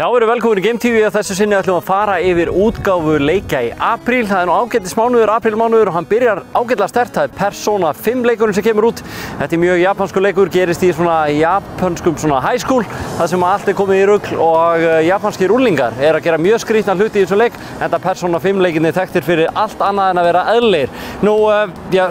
Já, við erum velkomin í Game TV og þessu sinni ætlum við að fara yfir útgáfu leikja í apríl. Það nú ágætis mánuður, aprílmánuður og hann byrjar ágætlega sterkt. Það Persona 5 leikurinn sem kemur út. Þetta mjög japanskur leikur, gerist í svona japanskum high school, það sem allt komið í rugl og japanskir úrlingar að gera mjög skrítna hluti í þessum leik. Þetta Persona 5 leikinni þekktir fyrir allt annað en að vera eðlilegir. Nú,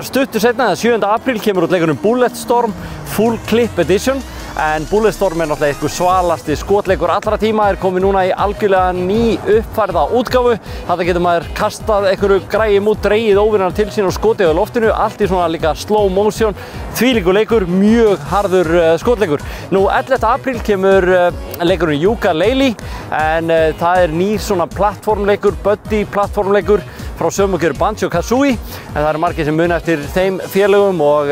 stuttu seinna, 7. apríl kemur út leikurinn Bulletstorm Full Clip Edition. En Bulletstorm náttúrulega einhver svalasti skotleikur allra tíma, komið núna í algjörlega ný uppfærða útgáfu. Þarna getur maður kastað einhverju græjum út, dregið óvinnar til sín og skotið á loftinu, allt í svona líka slow motion. Þvílíkur leikur, mjög harður skotleikur. Nú 11. apríl kemur leikurinn Yooka-Laylee, en það nýr svona plattformleikur, buddy plattformleikur frá sömugjör Banjo-Kazooie, en það margir sem muna eftir þeim félögum og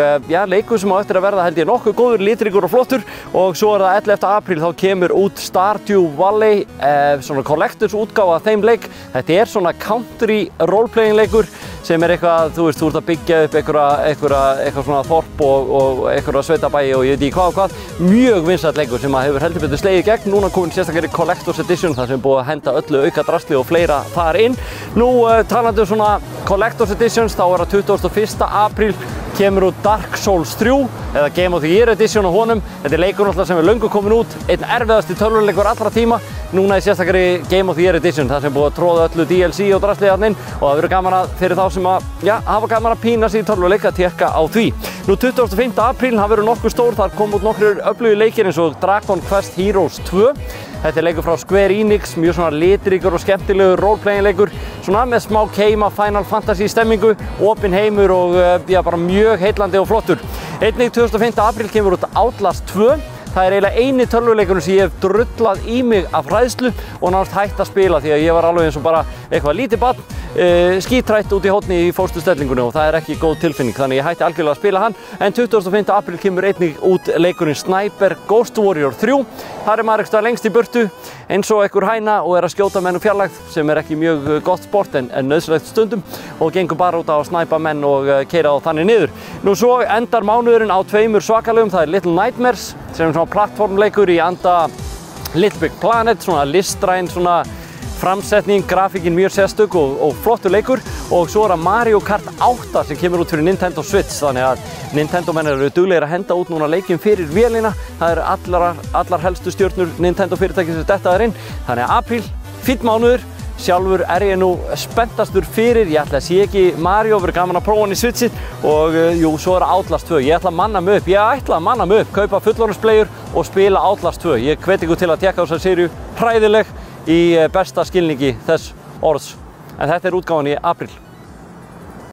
leikur sem á eftir að verða held ég nokkuð góður, litríkur og flottur. Og svo það 11. apríl þá kemur út Stardew Valley, svona collectors útgáfa af þeim leik. Þetta svona country roleplaying leikur sem eitthvað, þú ert að byggja upp eitthvað svona þorp og eitthvað sveitabæi og ég veit ekki hvað og hvað. Mjög vinsæll leikur sem hefur heldur betur slegið í gegn. Núna komin sérstaklega Collectors Edition þar sem búið að henda öllu auka drasli og fleira þar inn. Nú talandi svona Collectors Editions, þá það 21. apríl kemur út Dark Souls 3 eða Game of the Year Edition á honum. Þetta leikur náttúrulega sem löngu komin út, einn erfiðasti tölvuleikur allra tíma. Núna í sérstaklega Game of the Year Edition, þar sem búið að tróða öllu DLC og drasli þarna inn og það verður gaman fyrir þá sem hafa gaman að pína sig í tölvuleik að tékka á því. Nú 25. apríl, það verður nokkuð stór, þar kom út nokkur öflugir leikir eins og Dragon Quest Heroes 2. Þetta leikur frá Square Enix, mjög svona litríkur og skemmtilegur roleplaying leikur, svona með smá keima Final Fantasy stemmingu, opinn heimur og bara mjög heillandi og flottur. Einnig 25. apríl kemur út Outlast 2. Það eiginlega eini tölvuleikurinn sem ég hef drullað í mig af hræðslu og nánast hætt að spila því að ég var alveg eins og bara eitthvað lítið barn, skítrætt út í hótni í fósturstellingunni og það ekki góð tilfinning, þannig ég hætti algjörlega að spila hann. En 25. apríl kemur einnig út leikurinn Sniper Ghost Warrior 3. Þar maður eitthvað lengst í burtu eins og einhver hæna og að skjóta menn fjarlægð sem ekki mjög gott sport en nauðsynlegt stundum og gengur bara út á að snæpa menn og keyra þá þannig niður. Nú svo endar mánuðurinn á tveimur svakalögum, það Little Nightmares sem svona plattformleikur í anda Little Big Planet, svona listræn, svona framsetning, grafíkin mjög sérstök og flottur leikur. Og svo það Mario Kart 8 sem kemur út fyrir Nintendo Switch, þannig að Nintendo menn eru duglegir að henda út núna leikinn fyrir vélina. Það allar helstu stjörnur Nintendo fyrirtæki sem detta þar inn. Þannig að apríl, fínn mánuður. Sjálfur ég nú spenntastur fyrir, ég ætla að sé ekki Mario, verður gaman að prófa hann í Switchið og jú, svo Outlast 2. Ég ætla að manna mig upp, kaupa fullorðinsplayur og spila Outlast 2. Ég hvet ykkur til að tékka á þessa seríu, hræðileg í besta skilningi þess orðs. En þetta útgáfan í apríl.